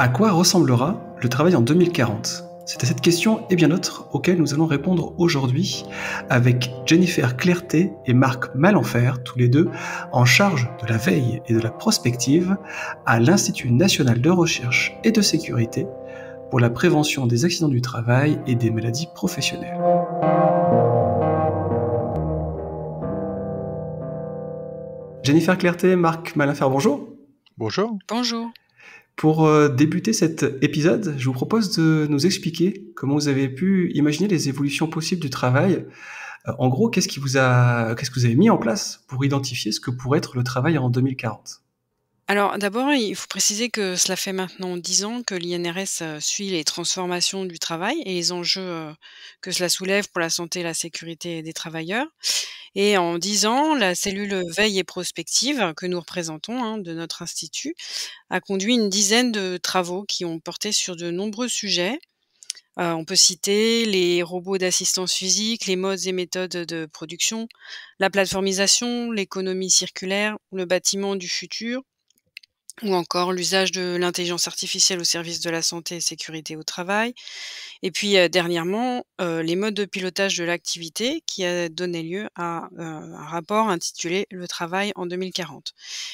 À quoi ressemblera le travail en 2040? C'est à cette question et bien d'autres auxquelles nous allons répondre aujourd'hui avec Jennifer Clerté et Marc Malenfer, tous les deux en charge de la veille et de la prospective à l'Institut national de recherche et de sécurité pour la prévention des accidents du travail et des maladies professionnelles. Jennifer Clerté, Marc Malenfer, bonjour. Bonjour. Bonjour. Pour débuter cet épisode, je vous propose de nous expliquer comment vous avez pu imaginer les évolutions possibles du travail. En gros, qu'est-ce que vous avez mis en place pour identifier ce que pourrait être le travail en 2040? Alors d'abord, il faut préciser que cela fait maintenant 10 ans que l'INRS suit les transformations du travail et les enjeux que cela soulève pour la santé et la sécurité des travailleurs. Et en 10 ans, la cellule veille et prospective que nous représentons de notre institut a conduit une dizaine de travaux qui ont porté sur de nombreux sujets. On peut citer les robots d'assistance physique, les modes et méthodes de production, la plateformisation, l'économie circulaire, le bâtiment du futur, ou encore l'usage de l'intelligence artificielle au service de la santé et sécurité au travail. Et puis dernièrement, les modes de pilotage de l'activité qui a donné lieu à un rapport intitulé «Le travail en 2040».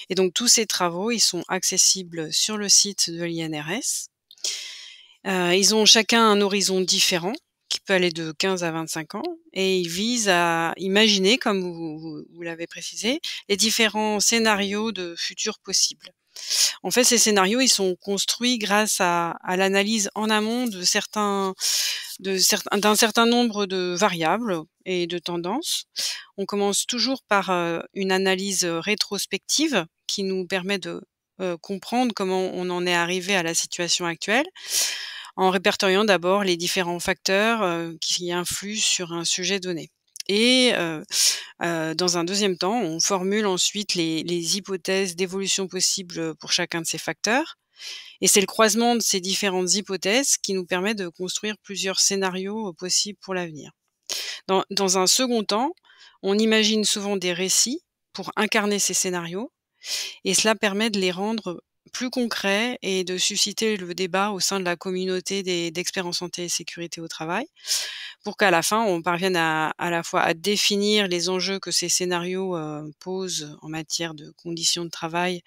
Et donc tous ces travaux, ils sont accessibles sur le site de l'INRS. Ils ont chacun un horizon différent qui peut aller de 15 à 25 ans et ils visent à imaginer, comme vous l'avez précisé, les différents scénarios de futurs possibles. En fait, ces scénarios, ils sont construits grâce à l'analyse en amont d'un certain nombre de variables et de tendances. On commence toujours par une analyse rétrospective qui nous permet de comprendre comment on en est arrivé à la situation actuelle, en répertoriant d'abord les différents facteurs qui influent sur un sujet donné. Et dans un deuxième temps, on formule ensuite les hypothèses d'évolution possibles pour chacun de ces facteurs. Et c'est le croisement de ces différentes hypothèses qui nous permet de construire plusieurs scénarios possibles pour l'avenir. Dans un second temps, on imagine souvent des récits pour incarner ces scénarios, et cela permet de les rendre plus concrets et de susciter le débat au sein de la communauté d'experts en santé et sécurité au travail, pour qu'à la fin, on parvienne à la fois à définir les enjeux que ces scénarios posent en matière de conditions de travail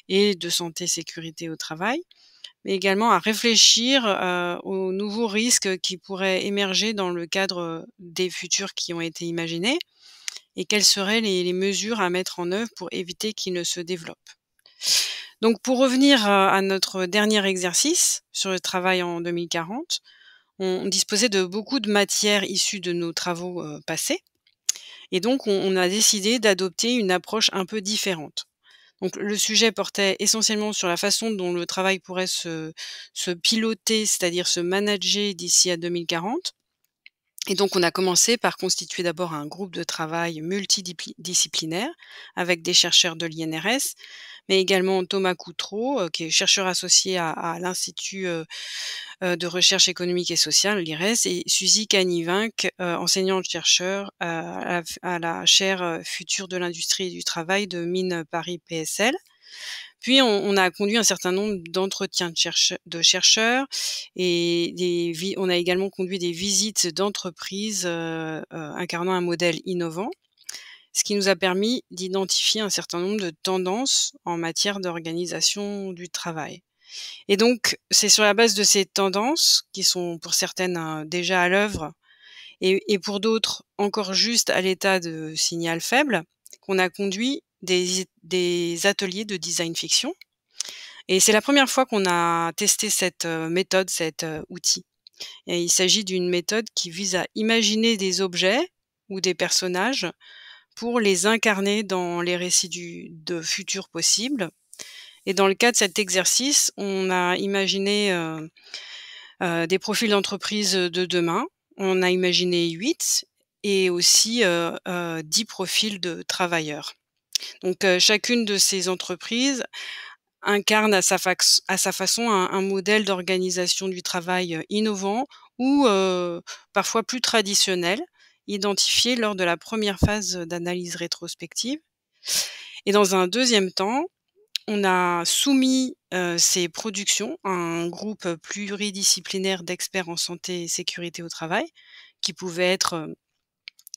et de santé et sécurité au travail, mais également à réfléchir aux nouveaux risques qui pourraient émerger dans le cadre des futurs qui ont été imaginés et quelles seraient les mesures à mettre en œuvre pour éviter qu'ils ne se développent. Donc pour revenir à notre dernier exercice sur le travail en 2040, on disposait de beaucoup de matières issues de nos travaux passés, et donc on a décidé d'adopter une approche un peu différente. Donc le sujet portait essentiellement sur la façon dont le travail pourrait se piloter, c'est-à-dire se manager d'ici à 2040. Et donc on a commencé par constituer d'abord un groupe de travail multidisciplinaire avec des chercheurs de l'INRS, mais également Thomas Coutreau, qui est chercheur associé à l'Institut de recherche économique et sociale, l'IRES, et Suzy Canivinck, enseignante-chercheur à la chaire future de l'industrie et du travail de Mines Paris PSL. Puis on a conduit un certain nombre d'entretiens de chercheurs et on a également conduit des visites d'entreprises incarnant un modèle innovant, ce qui nous a permis d'identifier un certain nombre de tendances en matière d'organisation du travail. Et donc, c'est sur la base de ces tendances, qui sont pour certaines déjà à l'œuvre et pour d'autres encore juste à l'état de signal faible, qu'on a conduit des ateliers de design fiction. Et c'est la première fois qu'on a testé cette méthode, cet outil. Et il s'agit d'une méthode qui vise à imaginer des objets ou des personnages pour les incarner dans les récits de futurs possibles. Et dans le cadre de cet exercice, on a imaginé des profils d'entreprise de demain. On a imaginé 8 et aussi 10 profils de travailleurs. Donc chacune de ces entreprises incarne à sa façon un modèle d'organisation du travail innovant ou parfois plus traditionnel, identifié lors de la première phase d'analyse rétrospective. Et dans un deuxième temps, on a soumis c'est Production, un groupe pluridisciplinaire d'experts en santé et sécurité au travail, qui pouvaient être,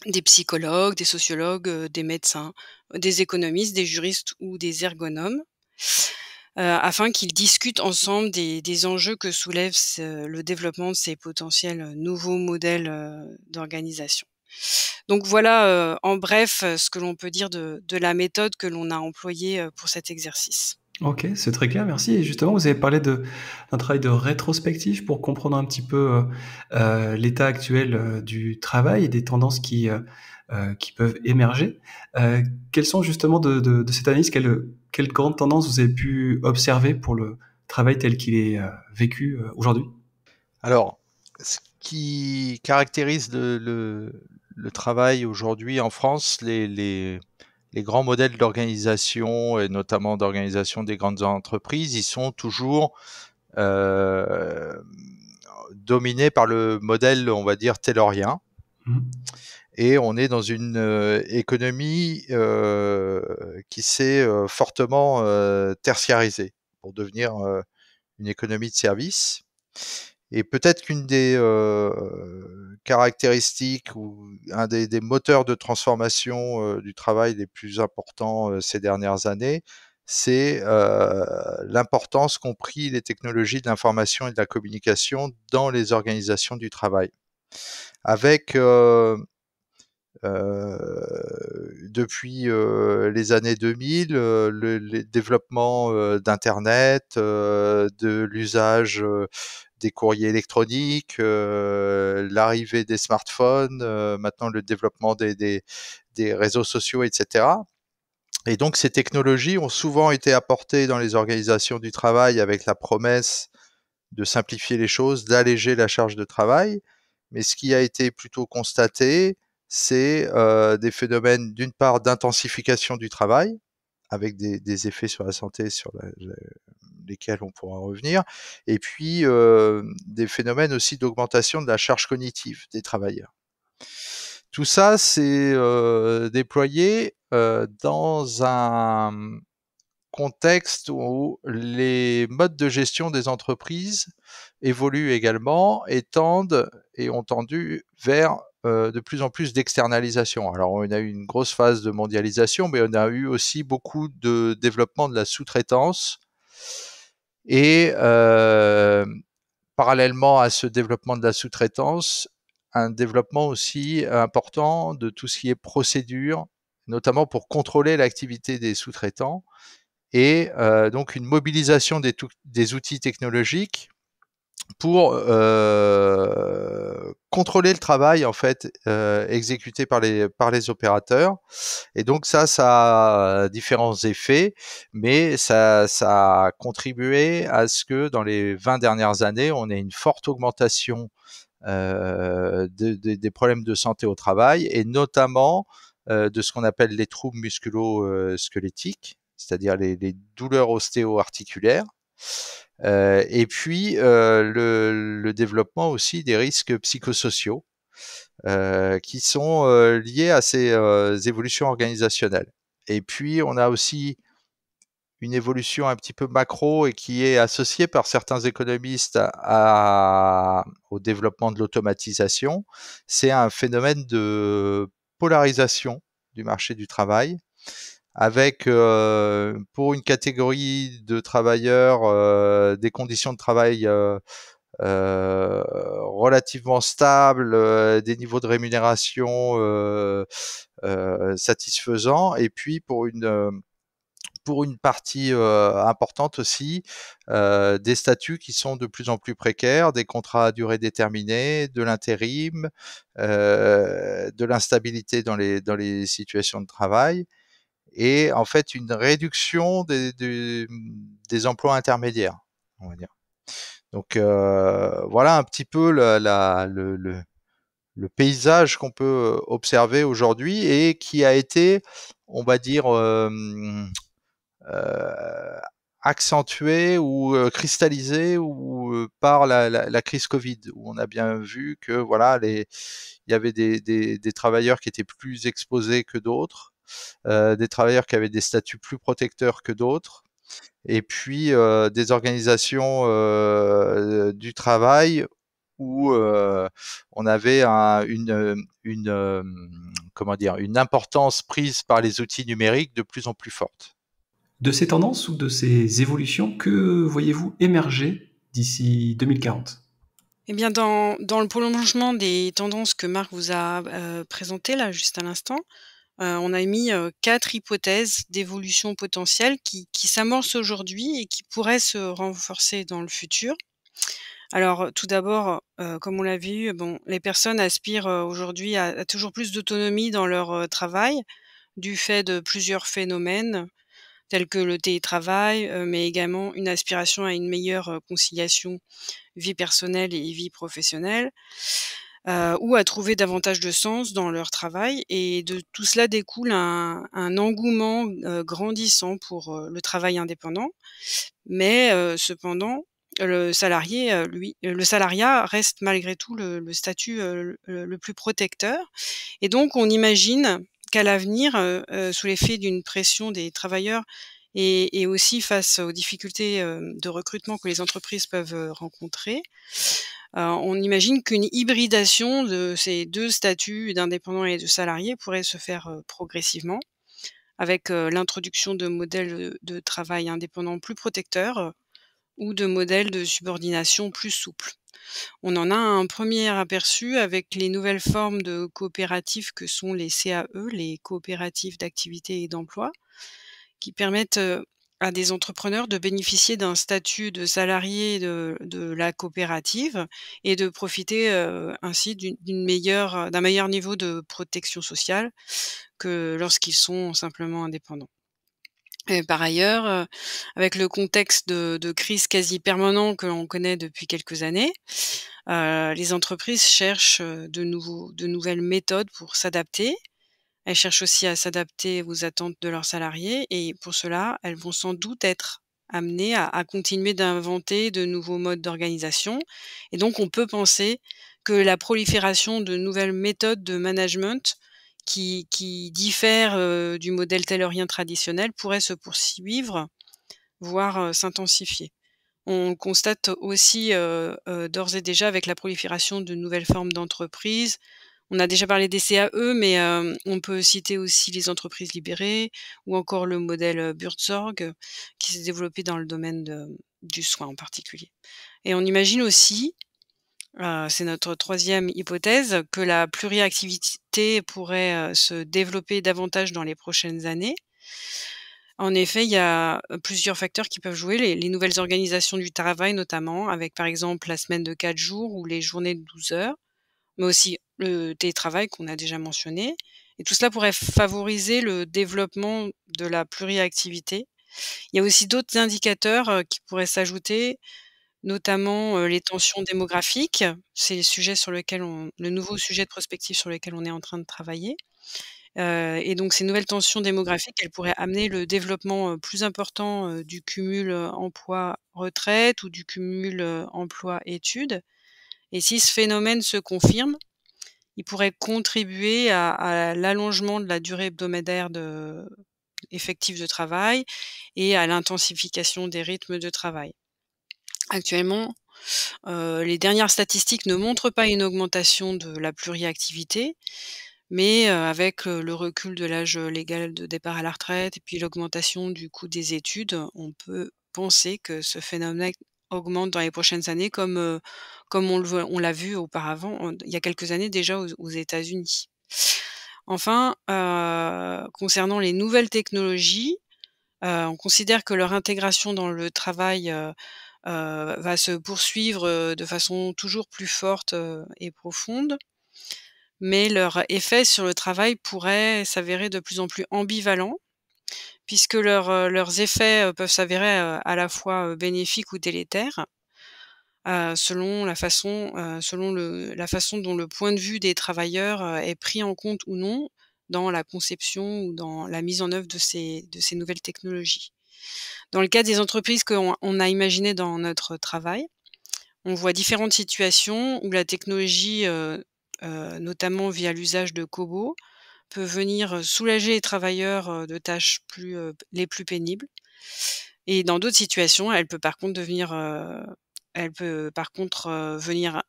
des psychologues, des sociologues, des médecins, des économistes, des juristes ou des ergonomes, afin qu'ils discutent ensemble des enjeux que soulève le développement de ces potentiels, nouveaux modèles, d'organisation. Donc voilà, en bref, ce que l'on peut dire de la méthode que l'on a employée, pour cet exercice. OK, c'est très clair, merci. Et justement, vous avez parlé d'un travail de rétrospective pour comprendre un petit peu, l'état actuel, du travail et des tendances qui peuvent émerger. Quelles sont justement de cette analyse, quelles grandes tendances vous avez pu observer pour le travail tel qu'il est, vécu, aujourd'hui? Alors, ce qui caractérise le travail aujourd'hui en France, les grands modèles d'organisation et notamment d'organisation des grandes entreprises, ils sont toujours dominés par le modèle, on va dire, taylorien. Mmh. Et on est dans une économie qui s'est fortement tertiarisée pour devenir une économie de service. Et peut-être qu'une des caractéristiques ou un des moteurs de transformation du travail les plus importants ces dernières années, c'est l'importance qu'ont pris les technologies de l'information et de la communication dans les organisations du travail. Avec depuis les années 2000, le développement d'internet, de l'usage des courriers électroniques, l'arrivée des smartphones, maintenant le développement des réseaux sociaux, etc. Et donc ces technologies ont souvent été apportées dans les organisations du travail avec la promesse de simplifier les choses, d'alléger la charge de travail. Mais ce qui a été plutôt constaté, c'est des phénomènes d'une part d'intensification du travail, avec des effets sur la santé sur lesquels on pourra revenir, et puis des phénomènes aussi d'augmentation de la charge cognitive des travailleurs. Tout ça s'est déployé dans un contexte où les modes de gestion des entreprises évoluent également et tendent et ont tendu vers de plus en plus d'externalisation. Alors on a eu une grosse phase de mondialisation, mais on a eu aussi beaucoup de développement de la sous-traitance et parallèlement à ce développement de la sous-traitance, un développement aussi important de tout ce qui est procédure, notamment pour contrôler l'activité des sous-traitants et donc une mobilisation des outils technologiques pour contrôler le travail en fait exécuté par les opérateurs. Et donc ça a différents effets, mais ça a contribué à ce que dans les 20 dernières années, on ait une forte augmentation des problèmes de santé au travail et notamment de ce qu'on appelle les troubles musculo-squelettiques, c'est-à-dire les douleurs ostéo-articulaires, et puis le développement aussi des risques psychosociaux qui sont liés à ces évolutions organisationnelles. Et puis on a aussi une évolution un petit peu macro et qui est associée par certains économistes au développement de l'automatisation, c'est un phénomène de polarisation du marché du travail, avec pour une catégorie de travailleurs des conditions de travail relativement stables, des niveaux de rémunération satisfaisants, et puis pour une partie importante aussi, des statuts qui sont de plus en plus précaires, des contrats à durée déterminée, de l'intérim, de l'instabilité dans les situations de travail, et en fait une réduction des emplois intermédiaires, on va dire. Donc voilà un petit peu le paysage qu'on peut observer aujourd'hui et qui a été, on va dire, euh, accentué ou cristallisé ou par la crise Covid, où on a bien vu que voilà, il y avait des travailleurs qui étaient plus exposés que d'autres, des travailleurs qui avaient des statuts plus protecteurs que d'autres. et puis des organisations du travail où on avait comment dire, une importance prise par les outils numériques de plus en plus forte. De ces tendances ou de ces évolutions, que voyez-vous émerger d'ici 2040? Eh bien, dans le prolongement des tendances que Marc vous a, présentées là, juste à l'instant, on a émis, 4 hypothèses d'évolution potentielle qui s'amorcent aujourd'hui et qui pourraient se renforcer dans le futur. Alors, tout d'abord, comme on l'a vu, bon, les personnes aspirent, aujourd'hui à toujours plus d'autonomie dans leur, travail, du fait de plusieurs phénomènes tels que le télétravail, mais également une aspiration à une meilleure, conciliation vie personnelle et vie professionnelle, ou à trouver davantage de sens dans leur travail et de tout cela découle un engouement, grandissant pour, le travail indépendant. Mais, cependant, le salariat reste malgré tout le statut, le plus protecteur et donc on imagine qu'à l'avenir, sous l'effet d'une pression des travailleurs et aussi face aux difficultés, de recrutement que les entreprises peuvent, rencontrer, on imagine qu'une hybridation de ces 2 statuts d'indépendant et de salarié pourrait se faire, progressivement avec, l'introduction de modèles, de travail indépendants plus protecteurs, ou de modèles de subordination plus souples. On en a un premier aperçu avec les nouvelles formes de coopératives que sont les CAE, les coopératives d'activité et d'emploi, qui permettent, à des entrepreneurs de bénéficier d'un statut de salarié de la coopérative et de profiter, ainsi d'un meilleur niveau de protection sociale que lorsqu'ils sont simplement indépendants. Et par ailleurs, avec le contexte de crise quasi permanent que l'on connaît depuis quelques années, les entreprises cherchent, de nouvelles méthodes pour s'adapter. Elles cherchent aussi à s'adapter aux attentes de leurs salariés et pour cela, elles vont sans doute être amenées à continuer d'inventer de nouveaux modes d'organisation et donc on peut penser que la prolifération de nouvelles méthodes de management qui diffèrent, du modèle taylorien traditionnel pourrait se poursuivre, voire, s'intensifier. On constate aussi, d'ores et déjà avec la prolifération de nouvelles formes d'entreprises. On a déjà parlé des CAE, mais on peut citer aussi les entreprises libérées ou encore le modèle, Buurtzorg, qui s'est développé dans le domaine du soin en particulier. Et on imagine aussi, c'est notre troisième hypothèse, que la pluriactivité pourrait, se développer davantage dans les prochaines années. En effet, il y a, plusieurs facteurs qui peuvent jouer, les nouvelles organisations du travail notamment, avec par exemple la semaine de 4 jours ou les journées de 12 heures, mais aussi le télétravail qu'on a déjà mentionné et tout cela pourrait favoriser le développement de la pluriactivité. Il y a aussi d'autres indicateurs, qui pourraient s'ajouter, notamment, les tensions démographiques. C'est le nouveau sujet de prospective sur lequel on est en train de travailler. Et donc ces nouvelles tensions démographiques, elles pourraient amener le développement, plus important, du cumul, emploi-retraite ou du cumul, emploi-études et si ce phénomène se confirme, il pourrait contribuer à l'allongement de la durée hebdomadaire effective de travail et à l'intensification des rythmes de travail. Actuellement, les dernières statistiques ne montrent pas une augmentation de la pluriactivité, mais avec, le recul de l'âge, légal de départ à la retraite et puis l'augmentation du coût des études, on peut penser que ce phénomène augmente dans les prochaines années comme on l'a vu auparavant, il y a quelques années déjà aux États-Unis. Enfin, concernant les nouvelles technologies, on considère que leur intégration dans le travail, va se poursuivre, de façon toujours plus forte, et profonde. Mais leur effet sur le travail pourrait s'avérer de plus en plus ambivalent, puisque leurs effets, peuvent s'avérer, à la fois, bénéfiques ou délétères, selon la façon dont le point de vue des travailleurs, est pris en compte ou non dans la conception ou dans la mise en œuvre de ces nouvelles technologies. Dans le cas des entreprises qu'on a imaginées dans notre travail, on voit différentes situations où la technologie, notamment via l'usage de cobots, peut venir, soulager les travailleurs, de tâches les plus pénibles. Et dans d'autres situations, elle peut par contre, venir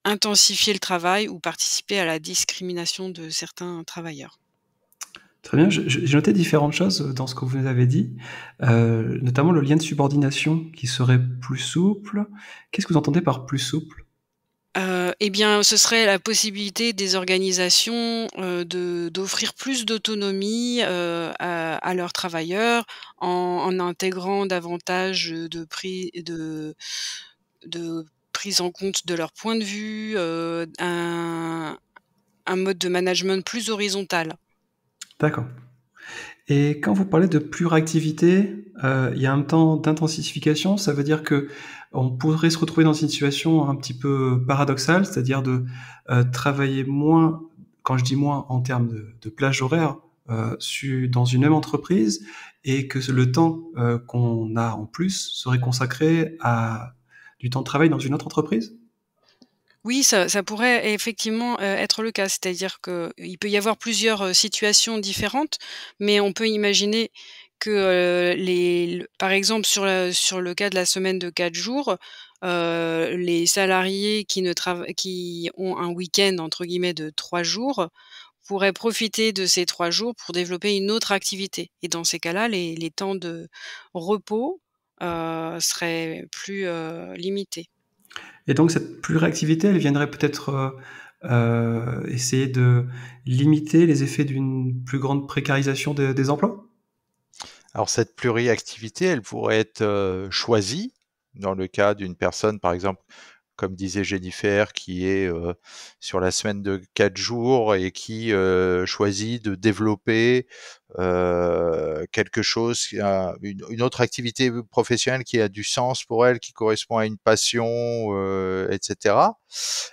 intensifier le travail ou participer à la discrimination de certains travailleurs. Très bien, j'ai noté différentes choses dans ce que vous nous avez dit, notamment le lien de subordination qui serait plus souple. Qu'est-ce que vous entendez par plus souple? Eh bien, ce serait la possibilité des organisations, d'offrir plus d'autonomie, à leurs travailleurs en intégrant davantage, de prise en compte de leur point de vue, un mode de management plus horizontal. D'accord. Et quand vous parlez de plus réactivité, il y a un temps d'intensification, ça veut dire que on pourrait se retrouver dans une situation un petit peu paradoxale, c'est-à-dire de, travailler moins, quand je dis moins en termes de plage horaire, dans une même entreprise et que le temps, qu'on a en plus serait consacré à du temps de travail dans une autre entreprise? Oui, ça pourrait effectivement, être le cas. C'est-à-dire qu'il peut y avoir plusieurs, situations différentes, mais on peut imaginer que, par exemple sur le cas de la semaine de 4 jours, les salariés qui ont un «week-end» entre guillemets de 3 jours, pourraient profiter de ces 3 jours pour développer une autre activité et dans ces cas-là, les temps de repos, seraient plus, limités. Et donc cette pluriactivité, elle viendrait peut-être, essayer de limiter les effets d'une plus grande précarisation des emplois? Alors cette pluriactivité, elle pourrait être choisie dans le cas d'une personne, par exemple, comme disait Jennifer, qui est sur la semaine de 4 jours et qui choisit de développer quelque chose, une autre activité professionnelle qui a du sens pour elle, qui correspond à une passion, etc.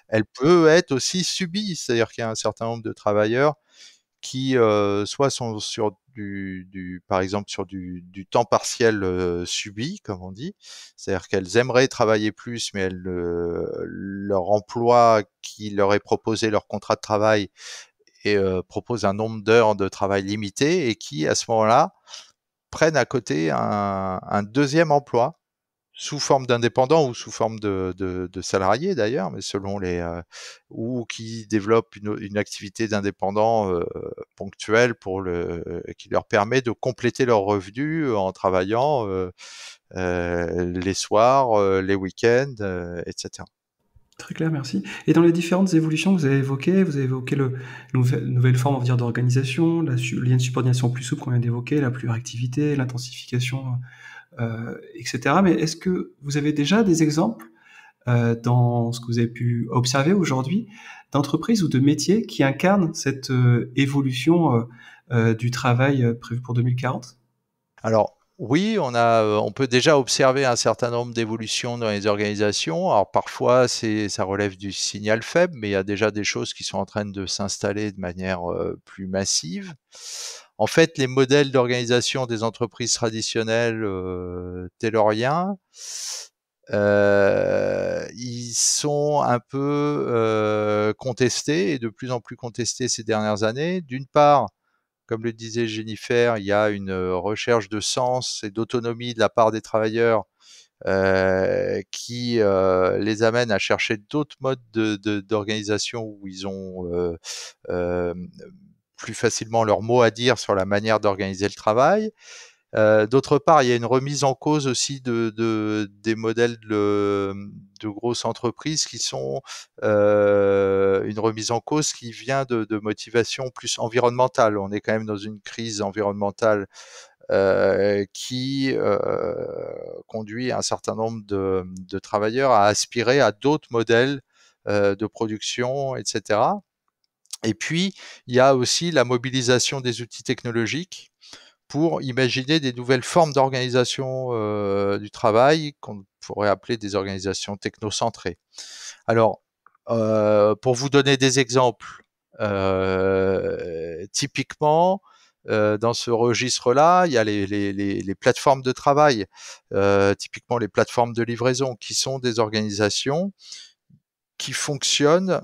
Elle peut être aussi subie, c'est-à-dire qu'il y a un certain nombre de travailleurs qui soit sont sur par exemple sur du temps partiel subi, comme on dit, c'est-à-dire qu'elles aimeraient travailler plus, mais leur emploi qui leur est proposé, leur contrat de travail, et propose un nombre d'heures de travail limité, et qui à ce moment-là prennent à côté un deuxième emploi sous forme d'indépendant ou sous forme de salarié d'ailleurs, mais selon ou qui développent une activité d'indépendant ponctuelle qui leur permet de compléter leurs revenus en travaillant les soirs, les week-ends, etc. Très clair, merci. Et dans les différentes évolutions que vous avez évoqué le nouvelle forme, on va dire, d'organisation, le lien de subordination plus souple qu'on vient d'évoquer, la pluriactivité, l'intensification, et cetera. Mais est-ce que vous avez déjà des exemples, dans ce que vous avez pu observer aujourd'hui, d'entreprises ou de métiers qui incarnent cette, évolution, du travail, prévue pour 2040? Alors oui, on peut déjà observer un certain nombre d'évolutions dans les organisations. Alors parfois, ça relève du signal faible, mais il y a déjà des choses qui sont en train de s'installer de manière plus massive. En fait, les modèles d'organisation des entreprises traditionnelles tayloriens, ils sont un peu contestés, et de plus en plus contestés ces dernières années. D'une part, comme le disait Jennifer, il y a une recherche de sens et d'autonomie de la part des travailleurs qui les amène à chercher d'autres modes d'organisation où ils ont euh, plus facilement leur mot à dire sur la manière d'organiser le travail. D'autre part, il y a une remise en cause aussi des modèles de grosses entreprises qui sont une remise en cause qui vient de motivation plus environnementale. On est quand même dans une crise environnementale qui conduit un certain nombre de travailleurs à aspirer à d'autres modèles de production, etc. Et puis, il y a aussi la mobilisation des outils technologiques pour imaginer des nouvelles formes d'organisation du travail qu'on pourrait appeler des organisations technocentrées. Alors, pour vous donner des exemples, typiquement, dans ce registre-là, il y a les plateformes de travail, typiquement les plateformes de livraison, qui sont des organisations qui fonctionnent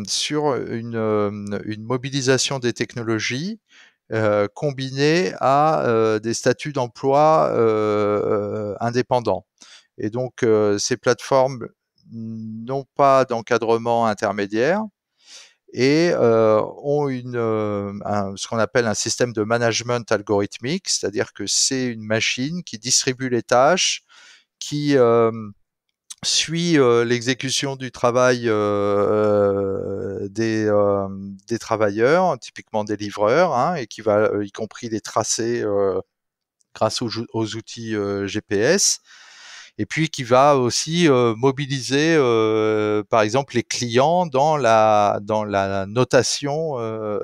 sur une mobilisation des technologies combinés à des statuts d'emploi indépendants. Et donc, ces plateformes n'ont pas d'encadrement intermédiaire et ont ce qu'on appelle un système de management algorithmique, c'est-à-dire que c'est une machine qui distribue les tâches, qui suit l'exécution du travail des travailleurs, typiquement des livreurs, hein, et qui va y compris les tracer grâce aux outils GPS, et puis qui va aussi mobiliser par exemple les clients dans la notation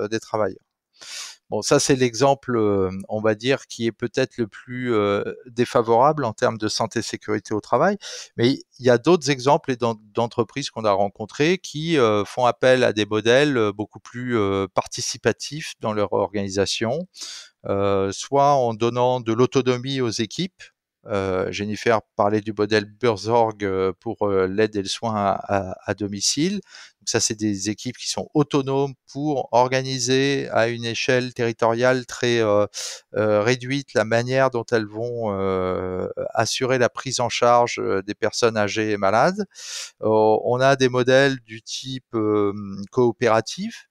des travailleurs. Bon, ça c'est l'exemple, on va dire, qui est peut-être le plus défavorable en termes de santé sécurité au travail. Mais il y a d'autres exemples d'entreprises qu'on a rencontrées qui font appel à des modèles beaucoup plus participatifs dans leur organisation, soit en donnant de l'autonomie aux équipes. Jennifer parlait du modèle Burzorg pour l'aide et le soin à domicile. Donc ça, c'est des équipes qui sont autonomes pour organiser à une échelle territoriale très réduite la manière dont elles vont assurer la prise en charge des personnes âgées et malades. On a des modèles du type coopératif,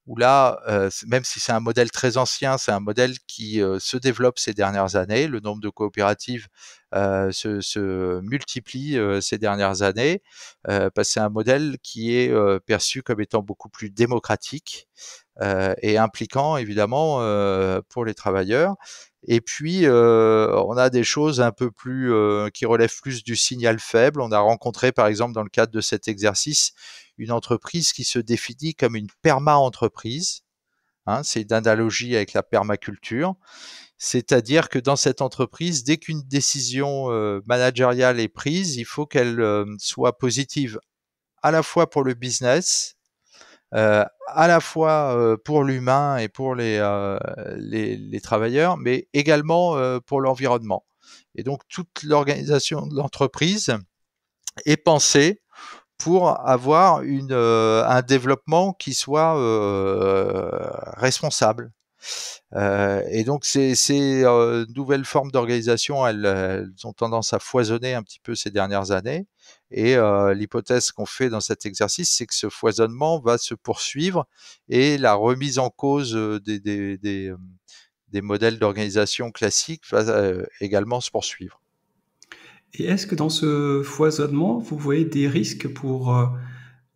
où là, même si c'est un modèle très ancien, c'est un modèle qui se développe ces dernières années. Le nombre de coopératives se multiplie ces dernières années, parce que c'est un modèle qui est perçu comme étant beaucoup plus démocratique et impliquant évidemment pour les travailleurs. Et puis, on a des choses un peu plus qui relèvent plus du signal faible. On a rencontré, par exemple, dans le cadre de cet exercice, une entreprise qui se définit comme une perma-entreprise. Hein, c'est une analogie avec la permaculture. C'est-à-dire que dans cette entreprise, dès qu'une décision managériale est prise, il faut qu'elle soit positive à la fois pour le business, à la fois pour l'humain et pour les travailleurs, mais également pour l'environnement. Et donc toute l'organisation de l'entreprise est pensée pour avoir un développement qui soit responsable. Et donc ces nouvelles formes d'organisation, elles ont tendance à foisonner un petit peu ces dernières années. Et l'hypothèse qu'on fait dans cet exercice, c'est que ce foisonnement va se poursuivre et la remise en cause des modèles d'organisation classiques va également se poursuivre. Et est-ce que dans ce foisonnement, vous voyez des risques pour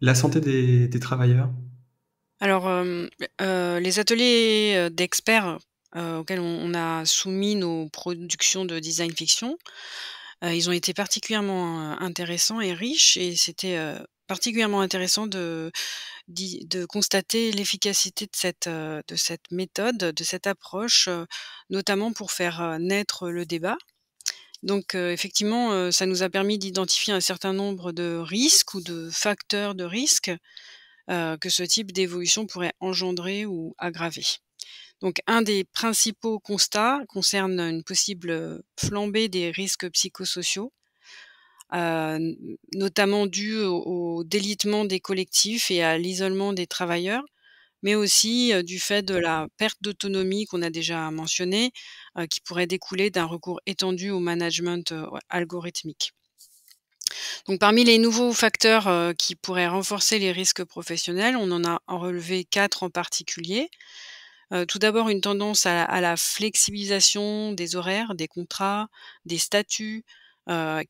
la santé des travailleurs? Alors, les ateliers d'experts auxquels on a soumis nos productions de design fiction, ils ont été particulièrement intéressants et riches, et c'était particulièrement intéressant de constater l'efficacité de cette méthode, de cette approche, notamment pour faire naître le débat. Donc, effectivement, ça nous a permis d'identifier un certain nombre de risques ou de facteurs de risque que ce type d'évolution pourrait engendrer ou aggraver. Donc un des principaux constats concerne une possible flambée des risques psychosociaux, notamment dû au délitement des collectifs et à l'isolement des travailleurs, mais aussi du fait de la perte d'autonomie qu'on a déjà mentionnée, qui pourrait découler d'un recours étendu au management algorithmique. Donc parmi les nouveaux facteurs qui pourraient renforcer les risques professionnels, on en a relevé 4 en particulier. Tout d'abord, une tendance à la flexibilisation des horaires, des contrats, des statuts,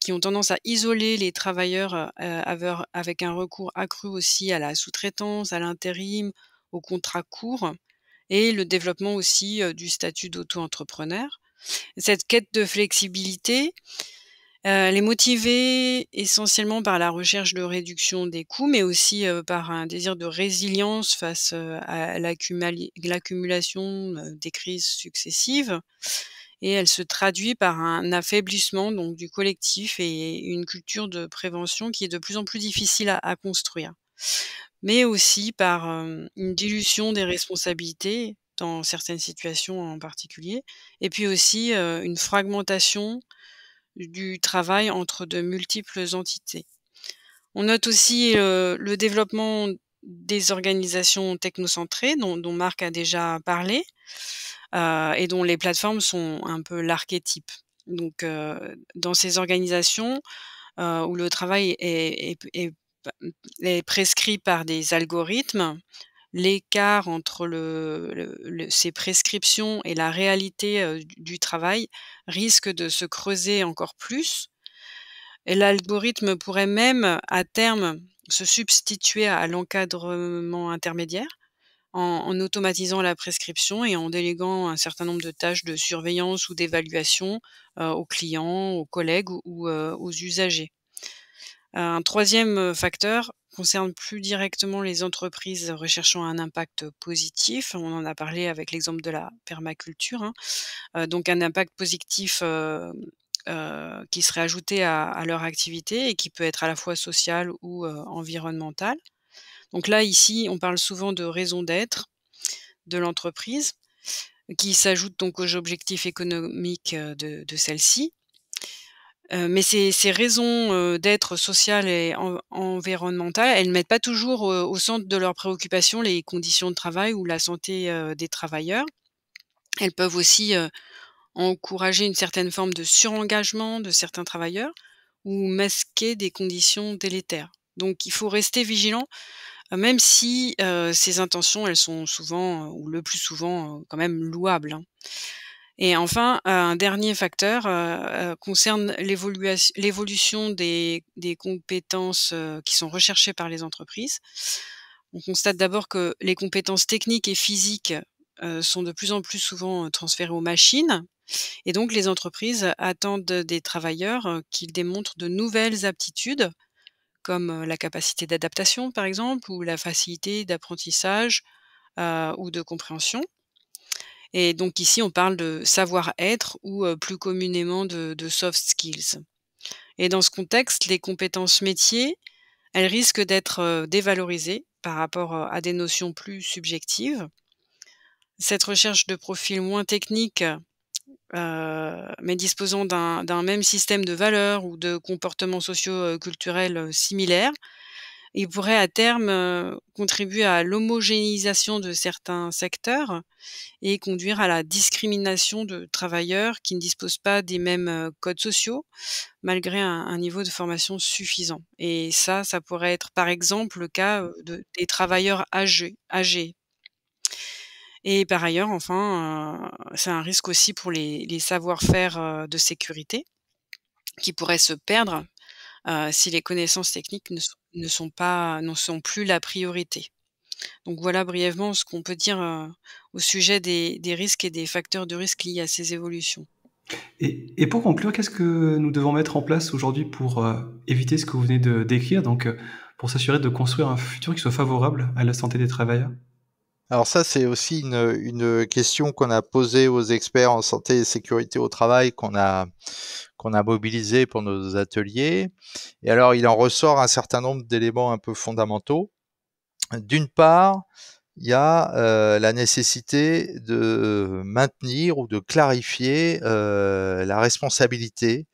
qui ont tendance à isoler les travailleurs, avec un recours accru aussi à la sous-traitance, à l'intérim, aux contrats courts, et le développement aussi du statut d'auto-entrepreneur. Cette quête de flexibilité, elle est motivée essentiellement par la recherche de réduction des coûts, mais aussi, par un désir de résilience face, à l'accumulation, des crises successives, et elle se traduit par un affaiblissement donc du collectif et une culture de prévention qui est de plus en plus difficile à construire. Mais aussi par, une dilution des responsabilités dans certaines situations en particulier, et puis aussi, une fragmentation du travail entre de multiples entités. On note aussi le développement des organisations technocentrées dont Marc a déjà parlé, et dont les plateformes sont un peu l'archétype. Donc, dans ces organisations, où le travail est prescrit par des algorithmes, l'écart entre ces prescriptions et la réalité, du travail risque de se creuser encore plus, et l'algorithme pourrait même, à terme, se substituer à l'encadrement intermédiaire en automatisant la prescription et en déléguant un certain nombre de tâches de surveillance ou d'évaluation, aux clients, aux collègues ou aux usagers. Un troisième facteur concerne plus directement les entreprises recherchant un impact positif. On en a parlé avec l'exemple de la permaculture, hein. Donc un impact positif, qui serait ajouté à leur activité et qui peut être à la fois social ou, environnemental. Donc là, ici, on parle souvent de raison d'être de l'entreprise, qui s'ajoute donc aux objectifs économiques, de celle-ci. Mais ces raisons, d'être sociales et environnementales, elles ne mettent pas toujours, au centre de leurs préoccupations les conditions de travail ou la santé, des travailleurs. Elles peuvent aussi, encourager une certaine forme de surengagement de certains travailleurs ou masquer des conditions délétères. Donc il faut rester vigilant, même si, ces intentions, elles sont souvent, ou le plus souvent, quand même louables, hein. Et enfin, un dernier facteur, concerne l'évolution des compétences, qui sont recherchées par les entreprises. On constate d'abord que les compétences techniques et physiques, sont de plus en plus souvent, transférées aux machines, et donc les entreprises attendent des travailleurs, qu'ils démontrent de nouvelles aptitudes comme, la capacité d'adaptation par exemple ou la facilité d'apprentissage, ou de compréhension. Et donc ici, on parle de savoir-être ou, plus communément de soft skills. Et dans ce contexte, les compétences métiers, elles risquent d'être, dévalorisées par rapport, à des notions plus subjectives. Cette recherche de profils moins techniques, mais disposant d'un même système de valeurs ou de comportements sociaux, culturels, similaires, il pourrait à terme, contribuer à l'homogénéisation de certains secteurs et conduire à la discrimination de travailleurs qui ne disposent pas des mêmes, codes sociaux, malgré un niveau de formation suffisant. Et ça pourrait être, par exemple, le cas, des travailleurs âgés. Et par ailleurs, enfin, c'est un risque aussi pour les savoir-faire, de sécurité qui pourraient se perdre, si les connaissances techniques ne sont plus la priorité. Donc voilà brièvement ce qu'on peut dire, au sujet des risques et des facteurs de risque liés à ces évolutions. Et pour conclure, qu'est-ce que nous devons mettre en place aujourd'hui pour éviter ce que vous venez de décrire, donc pour s'assurer de construire un futur qui soit favorable à la santé des travailleurs? Alors ça, c'est aussi une question qu'on a posée aux experts en santé et sécurité au travail, qu'on a mobilisé pour nos ateliers. Et alors, il en ressort un certain nombre d'éléments un peu fondamentaux. D'une part, il y a la nécessité de maintenir ou de clarifier la responsabilité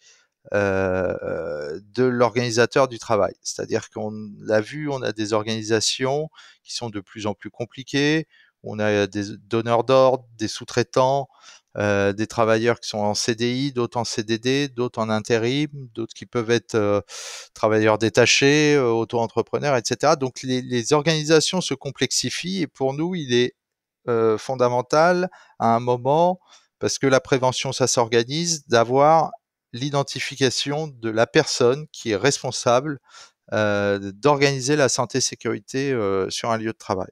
de l'organisateur du travail. C'est-à-dire qu'on l'a vu, on a des organisations qui sont de plus en plus compliquées, on a des donneurs d'ordre, des sous-traitants, des travailleurs qui sont en CDI, d'autres en CDD, d'autres en intérim, d'autres qui peuvent être travailleurs détachés, auto-entrepreneurs, etc. Donc les organisations se complexifient et pour nous, il est fondamental à un moment, parce que la prévention, ça s'organise, d'avoir l'identification de la personne qui est responsable d'organiser la santé-sécurité sur un lieu de travail.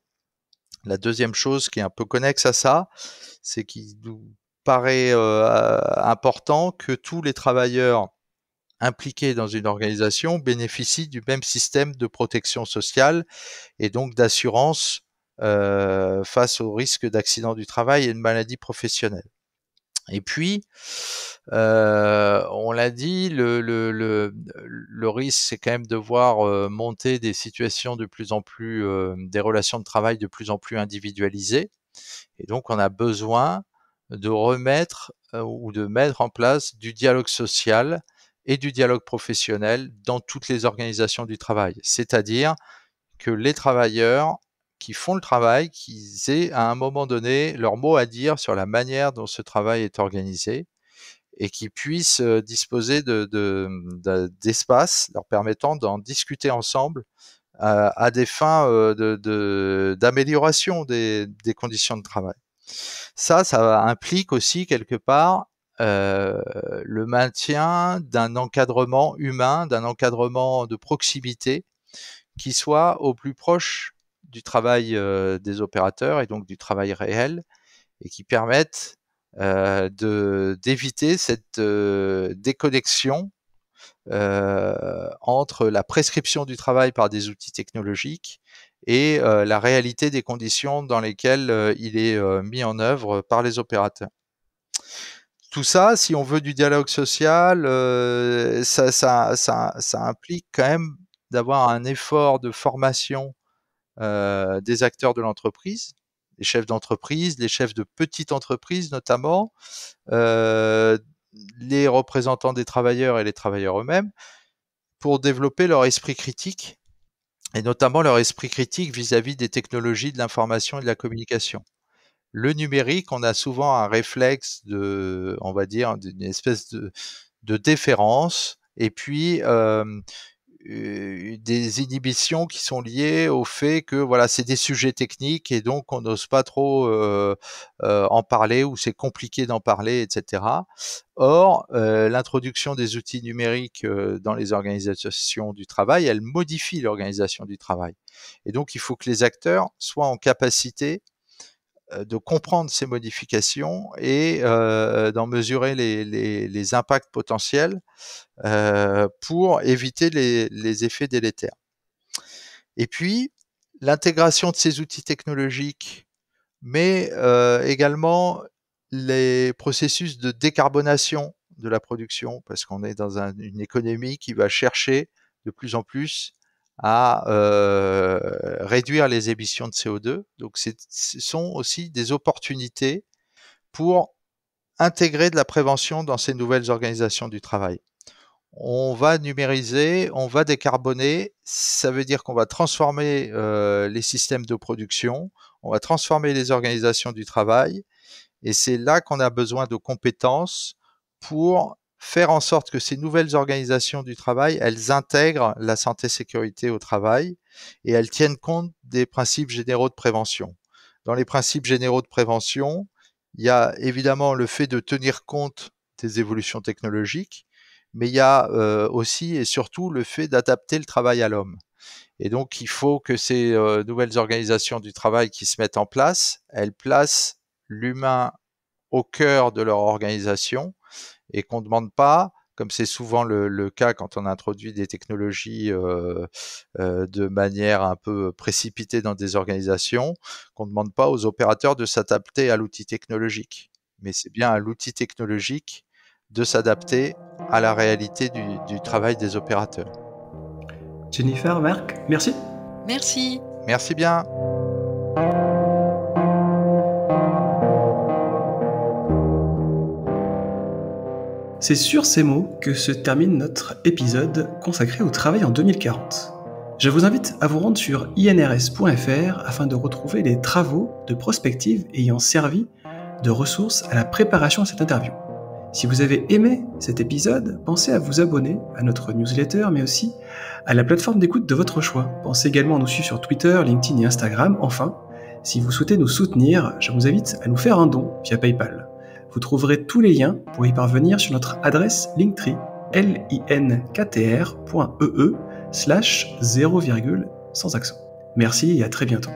La deuxième chose qui est un peu connexe à ça, c'est qu'il nous paraît important que tous les travailleurs impliqués dans une organisation bénéficient du même système de protection sociale et donc d'assurance face au risque d'accident du travail et de maladie professionnelle. Et puis, on l'a dit, le risque, c'est quand même de voir monter des situations de plus en plus, des relations de travail de plus en plus individualisées. Et donc, on a besoin de remettre ou de mettre en place du dialogue social et du dialogue professionnel dans toutes les organisations du travail. C'est-à-dire que les travailleurs qui font le travail, qu'ils aient à un moment donné leur mot à dire sur la manière dont ce travail est organisé et qu'ils puissent disposer d'espace leur permettant d'en discuter ensemble à des fins d'amélioration des conditions de travail. Ça implique aussi quelque part le maintien d'un encadrement humain, d'un encadrement de proximité qui soit au plus proche du travail des opérateurs et donc du travail réel et qui permette d'éviter cette déconnexion entre la prescription du travail par des outils technologiques et la réalité des conditions dans lesquelles il est mis en œuvre par les opérateurs. Tout ça, si on veut du dialogue social, ça implique quand même d'avoir un effort de formation des acteurs de l'entreprise, les chefs d'entreprise, les chefs de petites entreprises notamment, les représentants des travailleurs et les travailleurs eux-mêmes, pour développer leur esprit critique, et notamment leur esprit critique vis-à-vis des technologies de l'information et de la communication. Le numérique, on a souvent un réflexe on va dire, d'une espèce de déférence, et puis des inhibitions qui sont liées au fait que voilà, c'est des sujets techniques et donc on n'ose pas trop en parler ou c'est compliqué d'en parler, etc. Or, l'introduction des outils numériques dans les organisations du travail, elle modifie l'organisation du travail. Et donc, il faut que les acteurs soient en capacité de comprendre ces modifications et d'en mesurer les impacts potentiels pour éviter les effets délétères. Et puis, l'intégration de ces outils technologiques, mais également les processus de décarbonation de la production, parce qu'on est dans une économie qui va chercher de plus en plus à réduire les émissions de CO2. Donc, ce sont aussi des opportunités pour intégrer de la prévention dans ces nouvelles organisations du travail. On va numériser, on va décarboner, ça veut dire qu'on va transformer les systèmes de production, on va transformer les organisations du travail, et c'est là qu'on a besoin de compétences pour faire en sorte que ces nouvelles organisations du travail, elles intègrent la santé-sécurité au travail et elles tiennent compte des principes généraux de prévention. Dans les principes généraux de prévention, il y a évidemment le fait de tenir compte des évolutions technologiques, mais il y a aussi et surtout le fait d'adapter le travail à l'homme. Et donc, il faut que ces nouvelles organisations du travail qui se mettent en place, elles placent l'humain au cœur de leur organisation et qu'on ne demande pas, comme c'est souvent le cas quand on introduit des technologies de manière un peu précipitée dans des organisations, qu'on ne demande pas aux opérateurs de s'adapter à l'outil technologique. Mais c'est bien à l'outil technologique de s'adapter à la réalité du travail des opérateurs. Jennifer, Marc, merci. Merci. Merci bien. C'est sur ces mots que se termine notre épisode consacré au travail en 2040. Je vous invite à vous rendre sur inrs.fr afin de retrouver les travaux de prospective ayant servi de ressources à la préparation de cette interview. Si vous avez aimé cet épisode, pensez à vous abonner à notre newsletter, mais aussi à la plateforme d'écoute de votre choix. Pensez également à nous suivre sur Twitter, LinkedIn et Instagram. Enfin, si vous souhaitez nous soutenir, je vous invite à nous faire un don via PayPal. Vous trouverez tous les liens pour y parvenir sur notre adresse Linktree, linktr.ee/0, sans accent. Merci et à très bientôt.